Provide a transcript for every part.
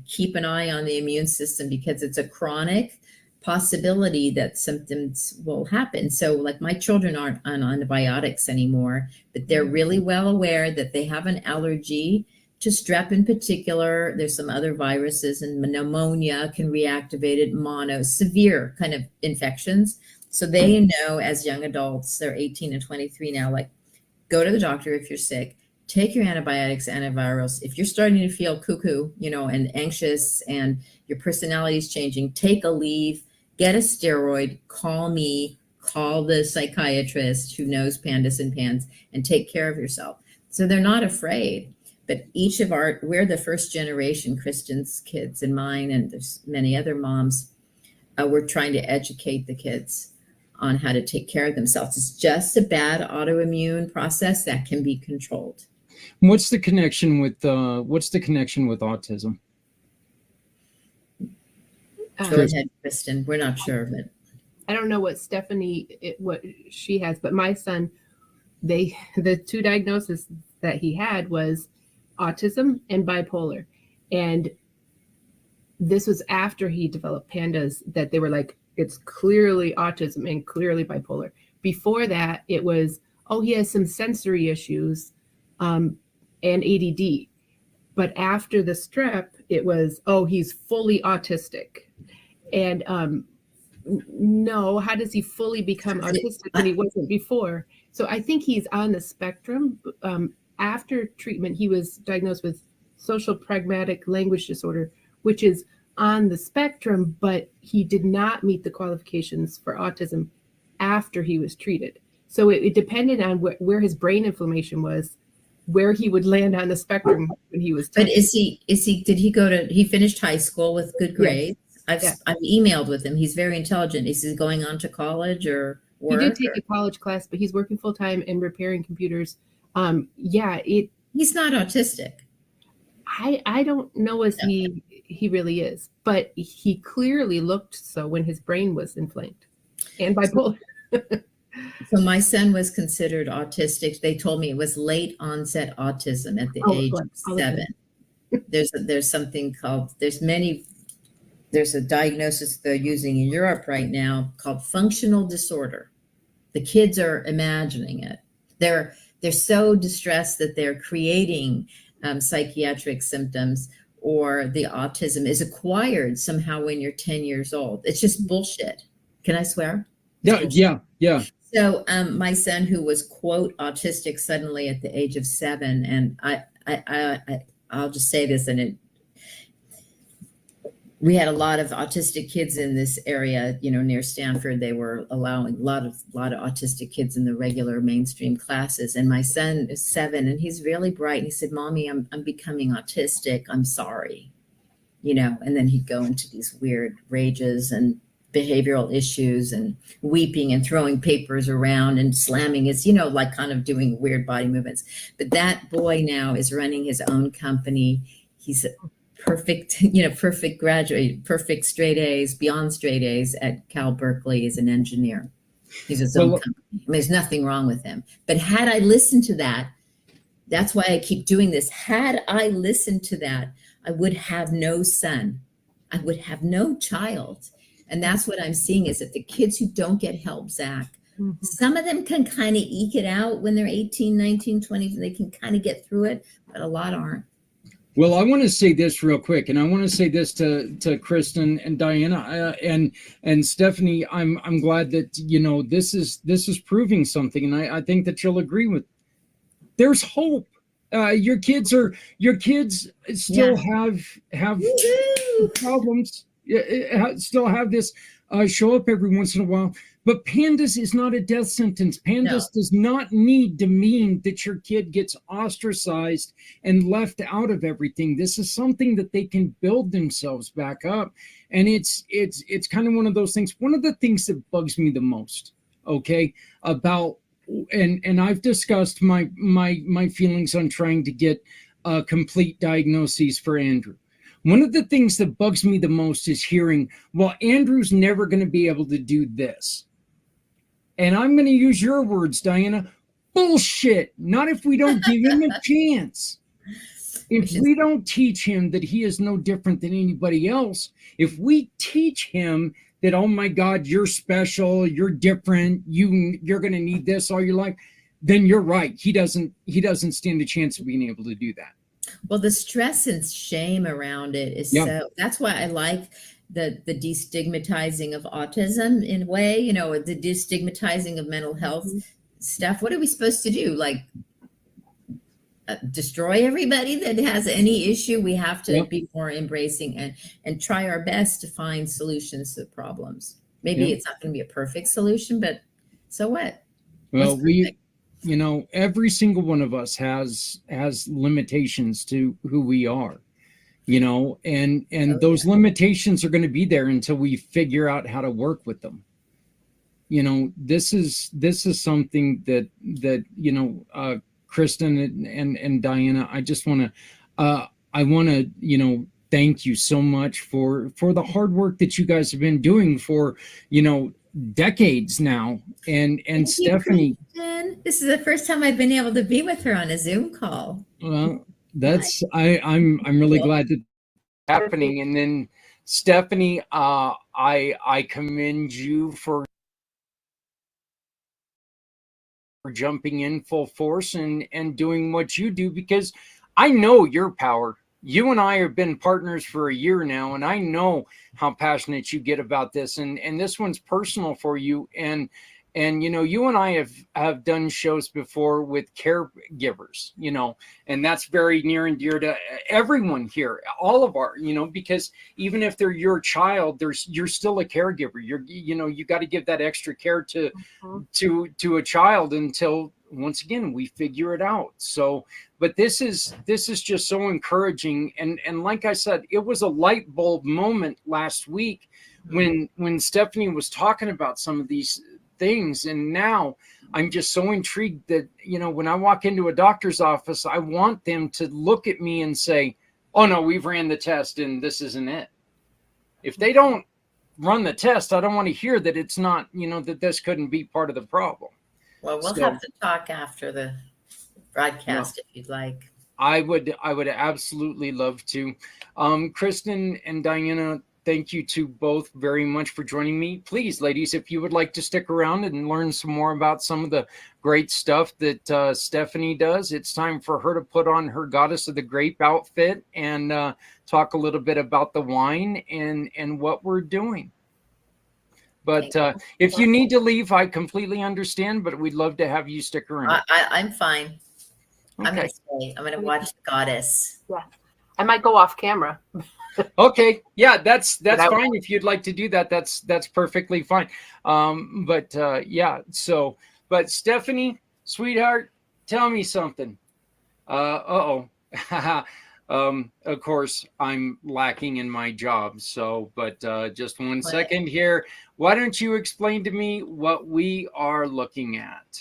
keep an eye on the immune system because it's a chronic possibility that symptoms will happen. So like my children aren't on antibiotics anymore, but they're really well aware that they have an allergy to strep in particular. There's some other viruses, and pneumonia can reactivate it, mono, severe kind of infections. So they know as young adults, they're 18 and 23 now, like go to the doctor if you're sick, take your antibiotics, antivirals. If you're starting to feel cuckoo, and anxious and your personality is changing, take a leave, get a steroid, call me, call the psychiatrist who knows pandas and pans, and take care of yourself. So they're not afraid. But we're the first generation, Kristen's kids and mine, and there's many other moms, we're trying to educate the kids on how to take care of themselves. It's just a bad autoimmune process that can be controlled. What's the connection with autism? Go ahead, Kristen. We're not sure, but I don't know what what she has, but my son, the two diagnoses that he had was autism and bipolar. And this was after he developed pandas, that they were like, it's clearly autism and clearly bipolar. Before that, it was, he has some sensory issues and ADD. But after the strep, it was, he's fully autistic. And no, how does he fully become autistic when he wasn't before? So I think he's on the spectrum. After treatment, he was diagnosed with social pragmatic language disorder, which is on the spectrum, but he did not meet the qualifications for autism after he was treated. So it depended on where his brain inflammation was, where he would land on the spectrum when he was tested. But he finished high school with good grades? Yes. I've emailed with him. He's very intelligent. Is he going on to college or work? He did take a college class, but he's working full time and repairing computers. He's not autistic. I don't know as he really is, but he clearly looked so when his brain was inflamed and bipolar. So my son was considered autistic. They told me it was late onset autism at the age of 7. There's something called, there's a diagnosis they're using in Europe right now called functional disorder. The kids are imagining it. They're so distressed that they're creating psychiatric symptoms, or the autism is acquired somehow when you're 10 years old. It's just bullshit. Can I swear? Yeah. So my son, who was quote autistic suddenly at the age of 7, and I'll just say this, and we had a lot of autistic kids in this area, near Stanford. They were allowing a lot of autistic kids in the regular mainstream classes. And my son is 7, and he's really bright. And he said, "Mommy, I'm becoming autistic. I'm sorry." And then he'd go into these weird rages and behavioral issues and weeping and throwing papers around and slamming his, like kind of doing weird body movements. But that boy now is running his own company. He's perfect graduate, perfect straight A's, beyond straight A's at Cal Berkeley as an engineer. He's his own company. There's nothing wrong with him. But had I listened to that, that's why I keep doing this. Had I listened to that, I would have no son. I would have no child. And that's what I'm seeing, is that the kids who don't get help, Zach, some of them can kind of eke it out when they're 18, 19, 20, they can kind of get through it, but a lot aren't. Well, I want to say this real quick, and I want to say this to Kristen and Diana and Stephanie. I'm glad that this is proving something, and I think that you'll agree with. There's hope. Your kids still have problems. Still have this show up every once in a while. But pandas is not a death sentence. Pandas does not need to mean that your kid gets ostracized and left out of everything. This is something that they can build themselves back up. And it's kind of one of those things. One of the things that bugs me the most, about, and I've discussed my feelings on trying to get complete diagnoses for Andrew. One of the things that bugs me the most is hearing, well, Andrew's never going to be able to do this. And I'm going to use your words, Diana. Bullshit. Not if we don't give him a chance. If we don't teach him that he is no different than anybody else, if we teach him that, oh my God, you're special, you're different, you're going to need this all your life, then you're right. He doesn't stand a chance of being able to do that. Well, the stress and shame around it is that's why I like the destigmatizing of autism in a way, you know, the destigmatizing of mental health stuff. What are we supposed to do? Like destroy everybody that has any issue? We have to be more embracing and try our best to find solutions to problems. Maybe it's not going to be a perfect solution, but so what? Well, you know, every single one of us has limitations to who we are, you know, and those limitations are going to be there until we figure out how to work with them. You know, this is something that you know, Kristen and Diana, I just want to you know, thank you so much for the hard work that you guys have been doing for, you know, decades now. And Stephanie, this is the first time I've been able to be with her on a Zoom call. Well, that's I'm really glad that happening. And then Stephanie, I commend you for jumping in full force and doing what you do, because I know your power. You and I have been partners for a year now, and I know how passionate you get about this. And this one's personal for you. And you know, you and I have done shows before with caregivers, you know, and that's very near and dear to everyone here, all of our, you know, because even if they're your child, you're still a caregiver. You know, you got to give that extra care to a child until, once again, we figure it out. So, but this is just so encouraging. And like I said, it was a light bulb moment last week when Stephanie was talking about some of these things. And now I'm just so intrigued that, you know, when I walk into a doctor's office, I want them to look at me and say, oh no, we've ran the test and this isn't it. If they don't run the test, I don't want to hear that it's not, you know, that this couldn't be part of the problem. Well, we'll have to talk after the broadcast if you'd like. I would absolutely love to. Kristen and Diana, thank you to both very much for joining me. Please, ladies, if you would like to stick around and learn some more about some of the great stuff that Stephanie does, it's time for her to put on her Goddess of the Grape outfit and talk a little bit about the wine and what we're doing. But if you need to leave, I completely understand, but we'd love to have you stick around. I'm fine. Okay. I'm going to stay. I'm going to watch the Goddess. Yeah. I might go off camera. Okay. Yeah, that's fine. If you'd like to do that, that's perfectly fine. Yeah. So, but Stephanie, sweetheart, tell me something. Of course, I'm lacking in my job. So, but just one second here. Why don't you explain to me what we are looking at?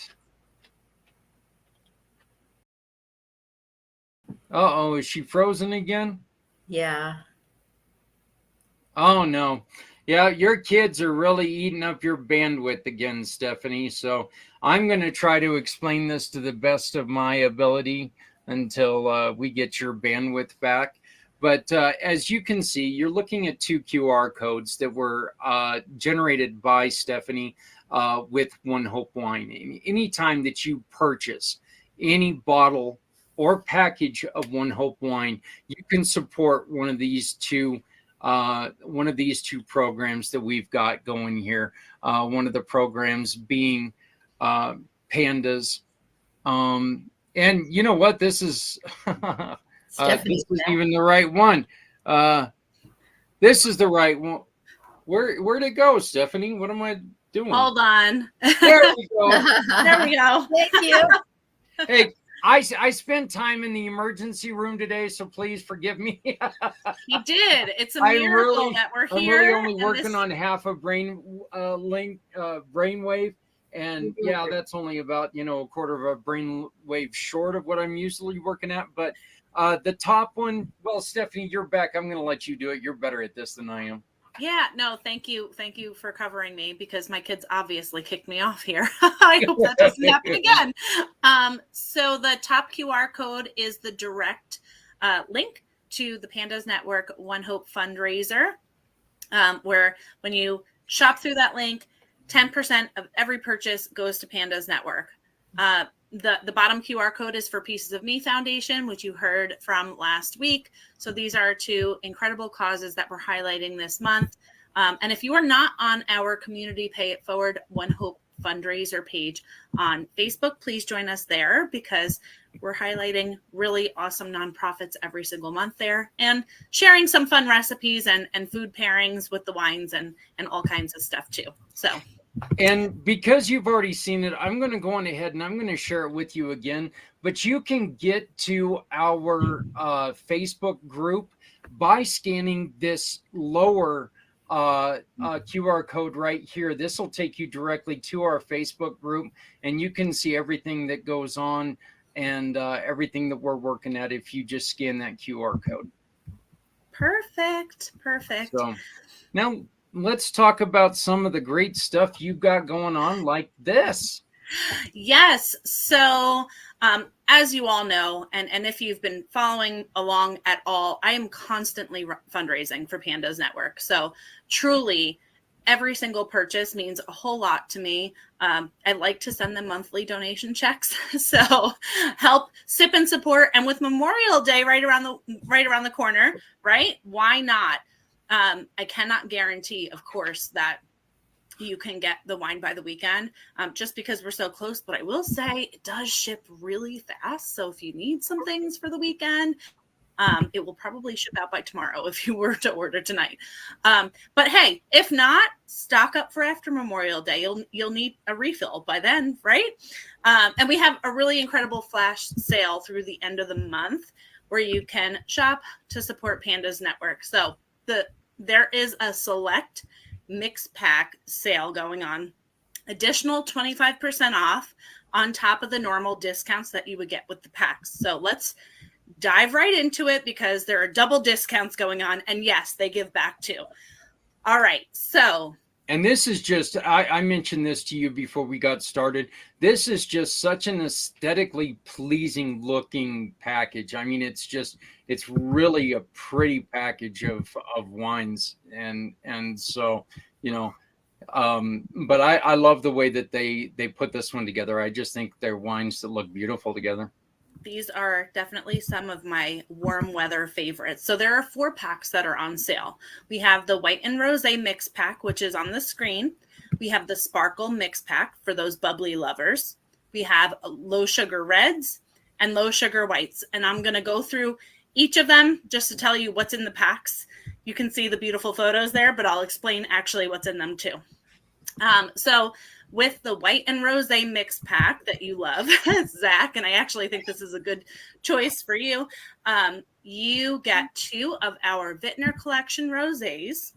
Is she frozen again? Yeah. Oh, no. Yeah, your kids are really eating up your bandwidth again, Stephanie. So I'm going to try to explain this to the best of my ability until we get your bandwidth back. But as you can see, you're looking at two QR codes that were generated by Stephanie with One Hope Wine. Anytime that you purchase any bottle or package of One Hope Wine, you can support one of these two programs that we've got going here. One of the programs being Pandas. And you know what? This is this is even the right one. This is the right one. Where'd it go, Stephanie? What am I doing? Hold on. There we go. There we go. Thank you. Hey, I spent time in the emergency room today, so please forgive me. You did. It's a miracle that we're here. I'm really only working on half a brainwave. And yeah, that's only about, a quarter of a brainwave short of what I'm usually working at. But the top one, well, Stephanie, you're back. I'm going to let you do it. You're better at this than I am. Yeah, no, thank you. Thank you for covering me, because my kids obviously kicked me off here. I hope that doesn't happen again. So the top QR code is the direct link to the Pandas Network One Hope fundraiser, where when you shop through that link, 10% of every purchase goes to Pandas Network. The bottom QR code is for Pieces of Me Foundation, which you heard from last week. So these are two incredible causes that we're highlighting this month. And if you are not on our community Pay It Forward One Hope fundraiser page on Facebook, please join us there, because we're highlighting really awesome nonprofits every single month there, and sharing some fun recipes and food pairings with the wines and all kinds of stuff too. So. And because you've already seen it, I'm going to go on ahead and I'm going to share it with you again. But you can get to our Facebook group by scanning this lower QR code right here. This will take you directly to our Facebook group, and you can see everything that goes on and everything that we're working at if you just scan that QR code. Perfect. So now let's talk about some of the great stuff you've got going on, like this. Yes. So, as you all know, and if you've been following along at all, I am constantly fundraising for Pandas Network. So truly, every single purchase means a whole lot to me. I like to send them monthly donation checks. So help sip and support. And with Memorial Day right around the corner, right? Why not? I cannot guarantee, of course, that you can get the wine by the weekend, just because we're so close. But I will say it does ship really fast. So if you need some things for the weekend, it will probably ship out by tomorrow if you were to order tonight. But hey, if not, stock up for after Memorial Day. You'll need a refill by then, right? And we have a really incredible flash sale through the end of the month where you can shop to support Pandas Network. So there is a select mix pack sale going on, additional 25% off on top of the normal discounts that you would get with the packs. So let's dive right into it, because there are double discounts going on, and yes, they give back too. All right. So, and this is just, I mentioned this to you before we got started. This is just such an aesthetically pleasing looking package. I mean, it's really a pretty package of wines. And so, you know, but I love the way that they put this one together. I just think they're wines that look beautiful together. These are definitely some of my warm weather favorites. So there are 4 packs that are on sale. We have the white and rosé mix pack, which is on the screen. We have the sparkle mix pack for those bubbly lovers. We have low sugar reds and low sugar whites. And I'm going to go through each of them just to tell you what's in the packs. You can see the beautiful photos there, but I'll explain actually what's in them too. So with the white and rosé mix pack that you love, Zach, and I actually think this is a good choice for you, you get 2 of our Vintner Collection rosés.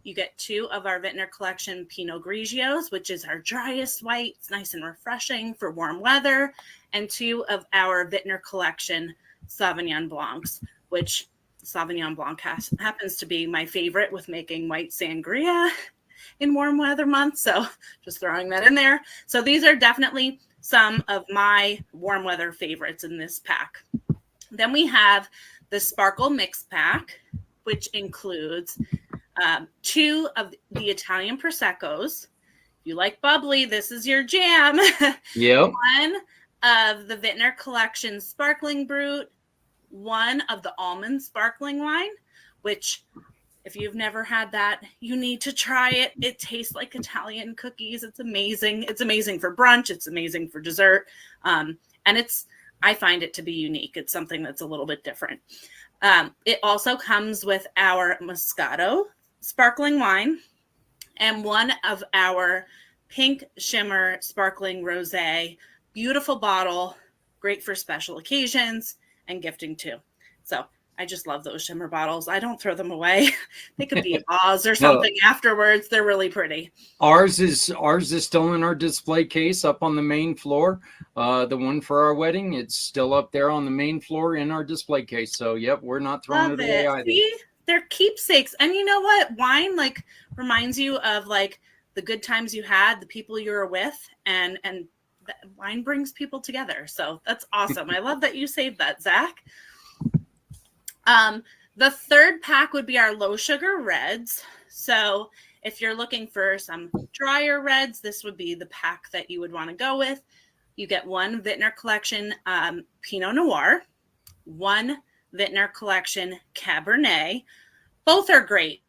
You get 2 of our Vintner Collection Pinot Grigios, which is our driest white. It's nice and refreshing for warm weather. And 2 of our Vintner Collection Sauvignon Blancs, which Sauvignon Blanc happens to be my favorite with making white sangria in warm weather months. So just throwing that in there. So these are definitely some of my warm weather favorites in this pack. Then we have the Sparkle Mix Pack, which includes 2 of the Italian Proseccos. If you like bubbly, this is your jam. Yep. 1 of the Vintner Collection Sparkling Brut, 1 of the Almond Sparkling Wine, which if you've never had that, you need to try it. It tastes like Italian cookies. It's amazing. It's amazing for brunch. It's amazing for dessert. And I find it to be unique. It's something that's a little bit different. It also comes with our Moscato sparkling wine and 1 of our Pink Shimmer sparkling rosé. Beautiful bottle, great for special occasions and gifting too. So I just love those shimmer bottles. I don't throw them away. They could be a vase or something afterwards. They're really pretty. Ours is still in our display case up on the main floor. The one for our wedding, it's still up there on the main floor in our display case. So yep, we're not throwing it away either. See? They're keepsakes. And you know what? Wine like reminds you of like the good times you had, the people you were with, and wine brings people together. So that's awesome. I love that you saved that, Zach. The third pack would be our low sugar reds. So if you're looking for some drier reds, this would be the pack that you would want to go with. You get one Vintner Collection Pinot Noir, one Vintner Collection Cabernet. Both are great.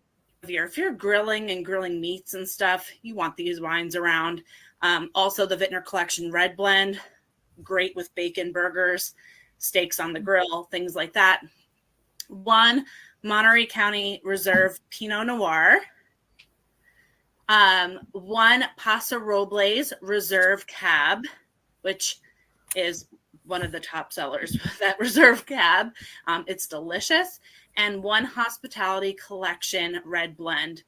If you're grilling and grilling meats and stuff, you want these wines around. Also, the Vintner Collection Red Blend, great with bacon burgers, steaks on the grill, things like that. One Monterey County Reserve Pinot Noir. One Paso Robles Reserve Cab, which is one of the top sellers, that Reserve Cab. It's delicious. And one Hospitality Collection Red Blend.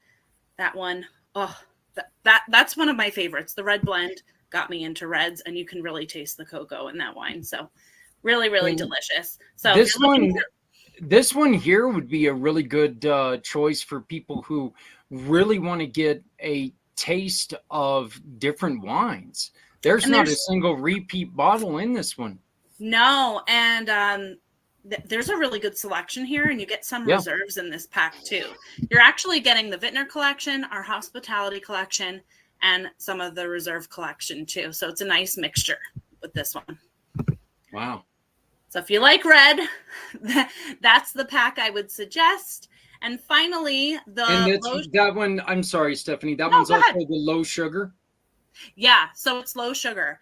That one, that's one of my favorites. The Red Blend got me into reds, and you can really taste the cocoa in that wine. So really, really delicious. So this one here would be a really good choice for people who really want to get a taste of different wines. There's not a single repeat bottle in this one. No, and there's a really good selection here, and you get some reserves in this pack too. You're actually getting the Vintner Collection, our Hospitality Collection, and some of the Reserve Collection too. So it's a nice mixture with this one. Wow. So if you like red, that's the pack I would suggest. And finally, that one, I'm sorry, Stephanie, that one's also the low sugar. Yeah, so it's low sugar.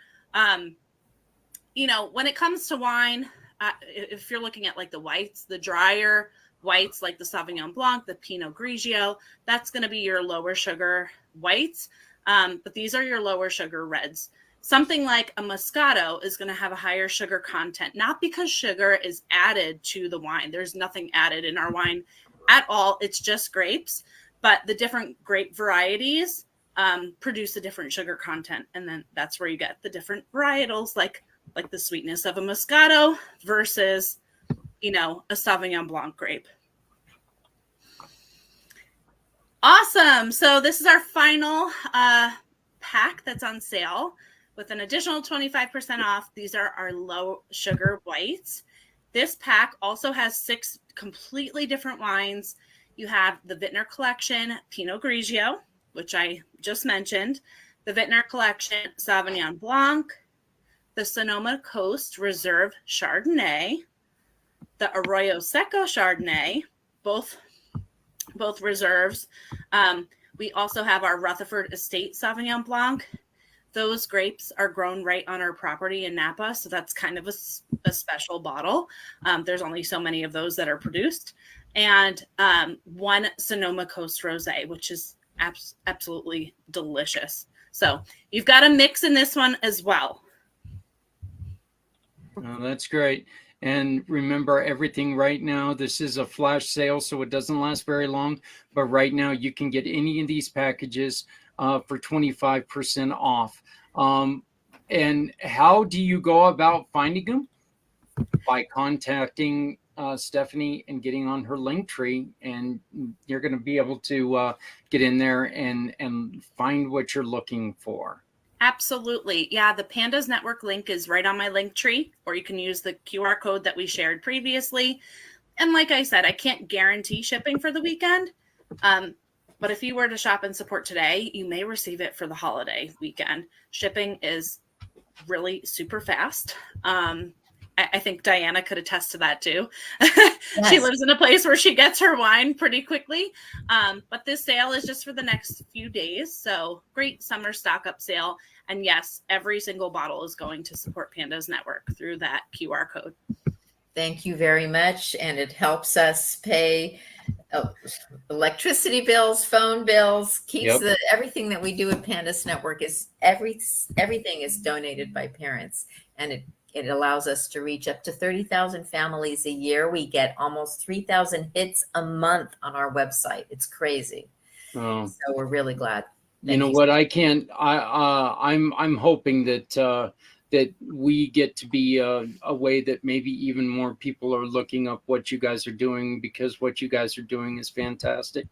You know, when it comes to wine, if you're looking at like the whites, the drier whites, like the Sauvignon Blanc, the Pinot Grigio, that's going to be your lower sugar whites. But these are your lower sugar reds. Something like a Moscato is going to have a higher sugar content, not because sugar is added to the wine. There's nothing added in our wine at all. It's just grapes, but the different grape varieties produce a different sugar content. And then that's where you get the different varietals, like the sweetness of a Moscato versus, you know, a Sauvignon Blanc grape. Awesome. So this is our final pack that's on sale with an additional 25% off. These are our low sugar whites. This pack also has 6 completely different wines. You have the Vintner Collection Pinot Grigio, which I just mentioned, the Vintner Collection Sauvignon Blanc, the Sonoma Coast Reserve Chardonnay, the Arroyo Seco Chardonnay, both reserves. We also have our Rutherford Estate Sauvignon Blanc. Those grapes are grown right on our property in Napa, so that's kind of a special bottle. There's only so many of those that are produced. And one Sonoma Coast Rosé, which is absolutely delicious. So you've got a mix in this one as well. Oh, that's great. And remember, everything right now, this is a flash sale, so it doesn't last very long. But right now, you can get any of these packages for 25% off. And how do you go about finding them? By contacting Stephanie and getting on her link tree, and you're going to be able to get in there and find what you're looking for. Absolutely. Yeah, the Pandas Network link is right on my link tree, or you can use the QR code that we shared previously. And like I said, I can't guarantee shipping for the weekend. But if you were to shop and support today, you may receive it for the holiday weekend. Shipping is really super fast. I think Diana could attest to that too. Yes. She lives in a place where she gets her wine pretty quickly. But this sale is just for the next few days. So great summer stock up sale. And yes, every single bottle is going to support Pandas Network through that QR code. Thank you very much. And it helps us pay electricity bills, phone bills, keeps everything that we do at Pandas Network is everything is donated by parents. And it allows us to reach up to 30,000 families a year. We get almost 3,000 hits a month on our website. It's crazy. So we're really glad. You know what? I'm hoping that that we get to be a way that maybe even more people are looking up what you guys are doing, because what you guys are doing is fantastic.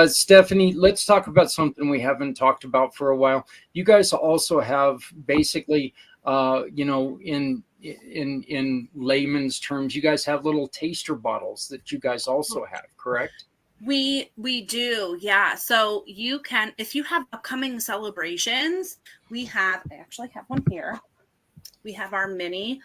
Stephanie, let's talk about something we haven't talked about for a while. You guys also have basically in layman's terms, you guys have little taster bottles that you guys also have, correct? We do, yeah. So you can, if you have upcoming celebrations, I actually have one here. We have our mini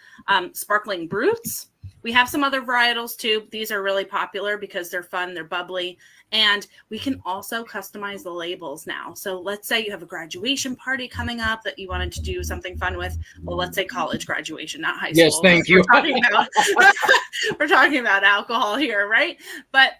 sparkling brutes. We have some other varietals too. These are really popular because they're fun, they're bubbly, and we can also customize the labels now. So let's say you have a graduation party coming up that you wanted to do something fun with. Well, let's say college graduation, not high school. Yes, thank you. We're talking about alcohol here, right? But